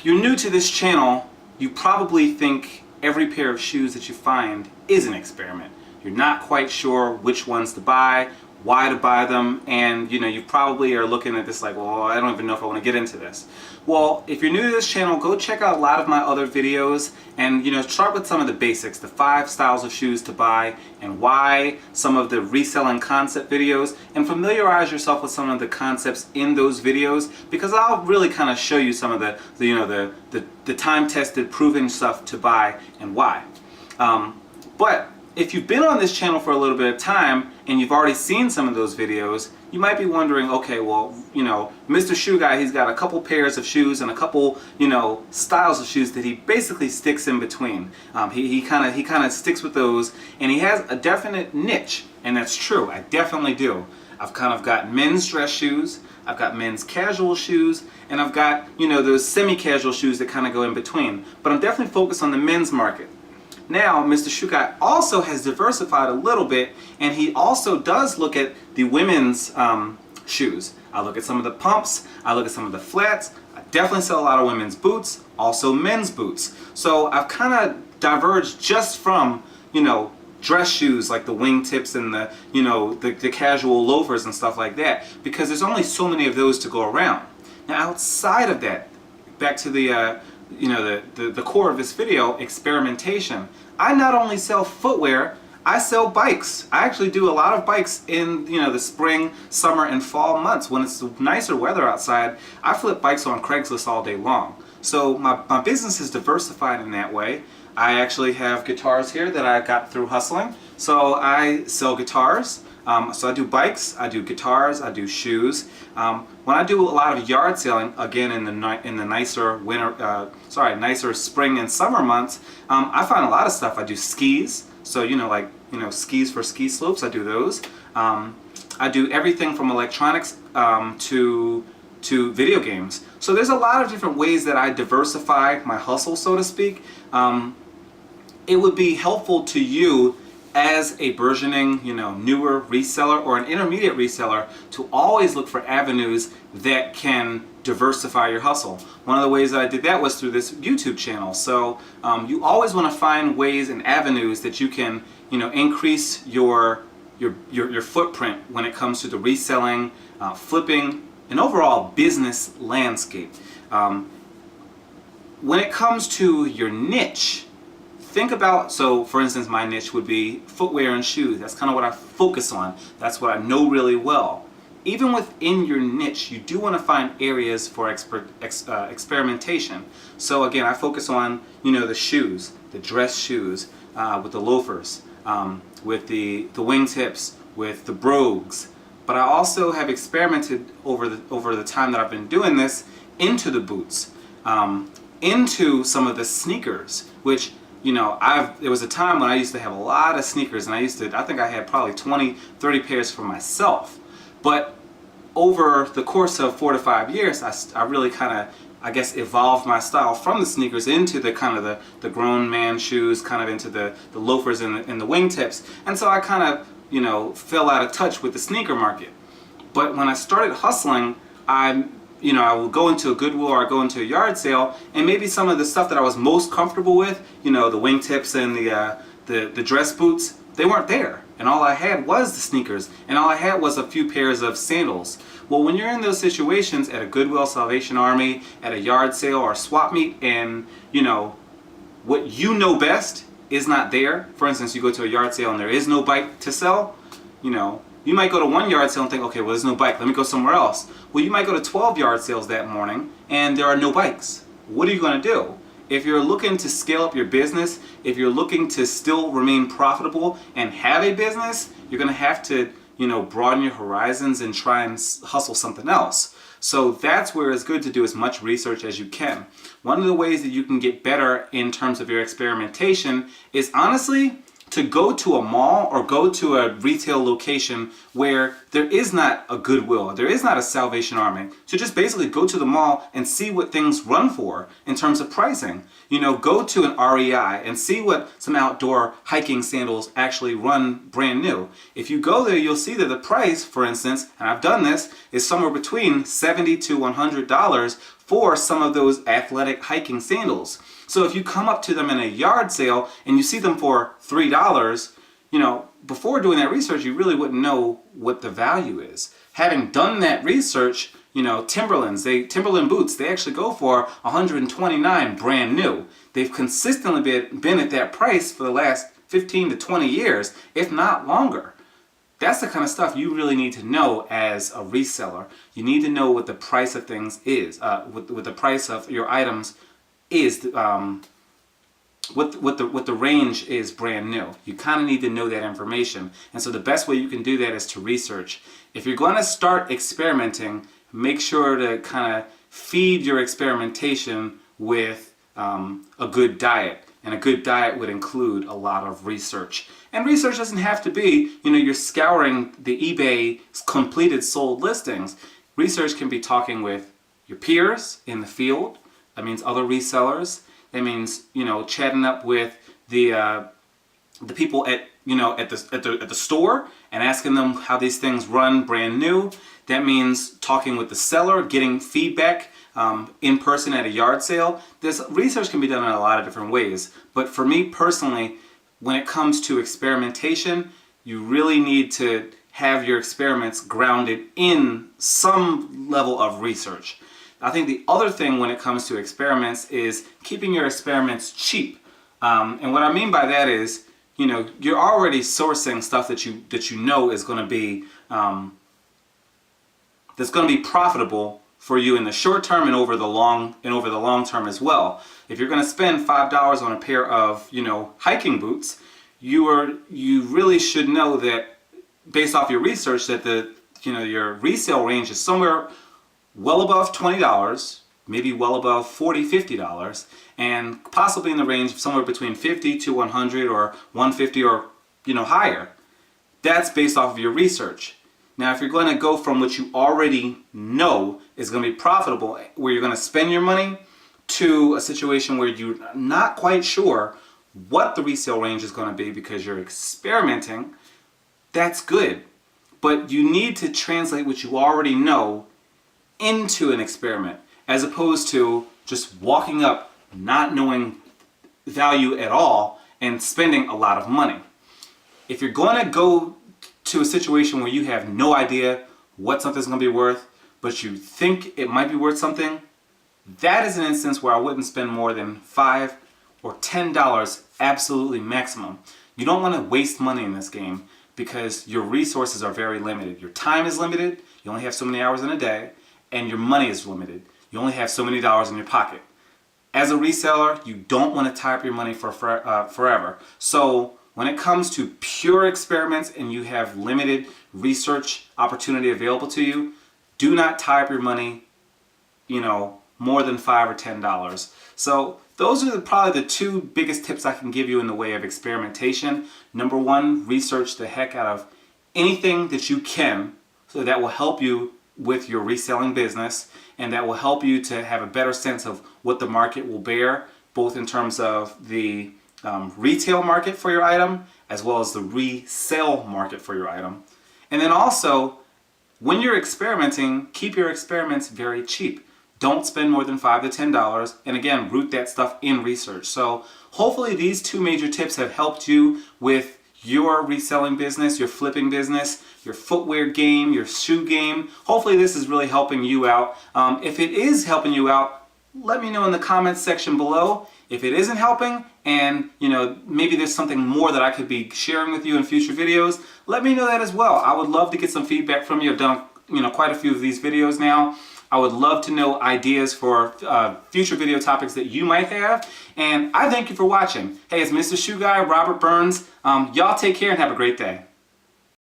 If you're new to this channel, you probably think every pair of shoes that you find is an experiment. You're not quite sure which ones to buy, why to buy them, and you probably are looking at this like, well, I don't even know if I want to get into this. Well, if you're new to this channel, go check out a lot of my other videos and start with some of the basics, the 5 styles of shoes to buy and why, some of the reselling concept videos, and familiarize yourself with some of the concepts in those videos, because I'll really kind of show you some of the time-tested, proven stuff to buy and why. But if you've been on this channel for a little bit of time and you've already seen some of those videos, you might be wondering, okay, well, Mr. Shoe Guy, he's got a couple pairs of shoes and a couple, styles of shoes that he basically sticks in between. He kind of sticks with those, and he has a definite niche, and that's true. I definitely do. I've kind of got men's dress shoes, I've got men's casual shoes, and I've got, those semi-casual shoes that kind of go in between. But I'm definitely focused on the men's market. Now, Mr. Shoe Guy also has diversified a little bit, and he also does look at the women's shoes. I look at some of the pumps, I look at some of the flats. I definitely sell a lot of women's boots, also men's boots. So I've kind of diverged just from, dress shoes like the wingtips and the casual loafers and stuff like that, because there's only so many of those to go around. Now, outside of that, back to the core of this video, experimentation. I not only sell footwear, I sell bikes. I actually do a lot of bikes in the spring, summer, and fall months. When it's nicer weather outside, I flip bikes on Craigslist all day long. So my business is diversified in that way. I actually have guitars here that I got through hustling. So I sell guitars. So I do bikes, I do guitars, I do shoes. When I do a lot of yard selling, again in the nicer nicer spring and summer months, I find a lot of stuff. I do skis, so skis for ski slopes. I do those. I do everything from electronics to video games. So there's a lot of different ways that I diversify my hustle, so to speak. It would be helpful to you as a burgeoning, newer reseller or an intermediate reseller to always look for avenues that can diversify your hustle. One of the ways that I did that was through this YouTube channel. So you always want to find ways and avenues that you can, increase your footprint when it comes to the reselling, flipping, and overall business landscape. When it comes to your niche, think about, so for instance, my niche would be footwear and shoes. That's kind of what I focus on. That's what I know really well. Even within your niche, you do want to find areas for experimentation. So again, I focus on, the shoes, the dress shoes, with the loafers, with the wingtips, with the brogues. But I also have experimented over the time that I've been doing this into the boots, into some of the sneakers, which there was a time when I used to have a lot of sneakers, and I think I had probably 20, 30 pairs for myself. But over the course of 4 to 5 years, I really kind of, I guess, evolved my style from the sneakers into the kind of the grown man shoes, kind of into the loafers and the wingtips. And so I kind of, fell out of touch with the sneaker market. But when I started hustling, I would go into a Goodwill or I go into a yard sale, and maybe some of the stuff that I was most comfortable with, the wingtips and the dress boots, they weren't there. And all I had was the sneakers, and all I had was a few pairs of sandals. Well, when you're in those situations at a Goodwill, Salvation Army, at a yard sale or a swap meet, and what you know best is not there. For instance, you go to a yard sale and there is no bike to sell, you might go to one yard sale and think, okay, well, there's no bike, let me go somewhere else. Well, you might go to 12 yard sales that morning and there are no bikes. What are you going to do? If you're looking to scale up your business, if you're looking to still remain profitable and have a business, you're going to have to, broaden your horizons and try and hustle something else. So that's where it's good to do as much research as you can. One of the ways that you can get better in terms of your experimentation is honestly to go to a mall or go to a retail location where there is not a Goodwill, there is not a Salvation Army. So just basically go to the mall and see what things run for in terms of pricing. Go to an REI and see what some outdoor hiking sandals actually run brand new. If you go there, you'll see that the price, for instance, and I've done this, is somewhere between $70 to $100 for some of those athletic hiking sandals. So if you come up to them in a yard sale and you see them for $3, before doing that research, you really wouldn't know what the value is. Having done that research, Timberland boots, they actually go for $129 brand new. They've consistently been at that price for the last 15 to 20 years, if not longer. That's the kind of stuff you really need to know as a reseller. You need to know what the price of things is, what the price of your items is, what the range is brand new. You kind of need to know that information. And so the best way you can do that is to research. If you're going to start experimenting, make sure to kind of feed your experimentation with a good diet. And a good diet would include a lot of research. And research doesn't have to be, you're scouring the eBay completed sold listings. Research can be talking with your peers in the field. That means other resellers. That means, chatting up with the people at the store and asking them how these things run brand new. That means talking with the seller, getting feedback in person at a yard sale. This research can be done in a lot of different ways. But for me personally, when it comes to experimentation, you really need to have your experiments grounded in some level of research. I think the other thing when it comes to experiments is keeping your experiments cheap. And what I mean by that is, you're already sourcing stuff that you know is going to be that's going to be profitable for you in the short term and over the long term as well. If you're going to spend $5 on a pair of hiking boots, you really should know that based off your research that your resale range is somewhere well above $20, maybe well above $40, $50, and possibly in the range of somewhere between $50 to $100 or $150 or higher. That's based off of your research. Now, if you're going to go from what you already know is going to be profitable, where you're going to spend your money, to a situation where you're not quite sure what the resale range is going to be because you're experimenting, that's good. But you need to translate what you already know into an experiment, as opposed to just walking up not knowing value at all and spending a lot of money. If you're going to go to a situation where you have no idea what something's going to be worth, but you think it might be worth something, that is an instance where I wouldn't spend more than $5 or $10 absolutely maximum. You don't want to waste money in this game because your resources are very limited. Your time is limited, you only have so many hours in a day, and your money is limited. You only have so many dollars in your pocket. As a reseller, you don't want to tie up your money for forever. So when it comes to pure experiments and you have limited research opportunity available to you, do not tie up your money, more than $5 or $10. So those are probably the two biggest tips I can give you in the way of experimentation. Number one, research the heck out of anything that you can, so that will help you with your reselling business, and that will help you to have a better sense of what the market will bear, both in terms of the retail market for your item as well as the resale market for your item. And then also, when you're experimenting, keep your experiments very cheap. Don't spend more than $5 to $10, and again, root that stuff in research. So hopefully these two major tips have helped you with your reselling business, your flipping business, your footwear game, your shoe game. Hopefully this is really helping you out. If it is helping you out, let me know in the comments section below. If it isn't helping, and maybe there's something more that I could be sharing with you in future videos, let me know that as well. I would love to get some feedback from you. I've done quite a few of these videos now. I would love to know ideas for future video topics that you might have. And I thank you for watching. Hey, it's Mr. Shoe Guy, Robert Burns. Y'all take care and have a great day.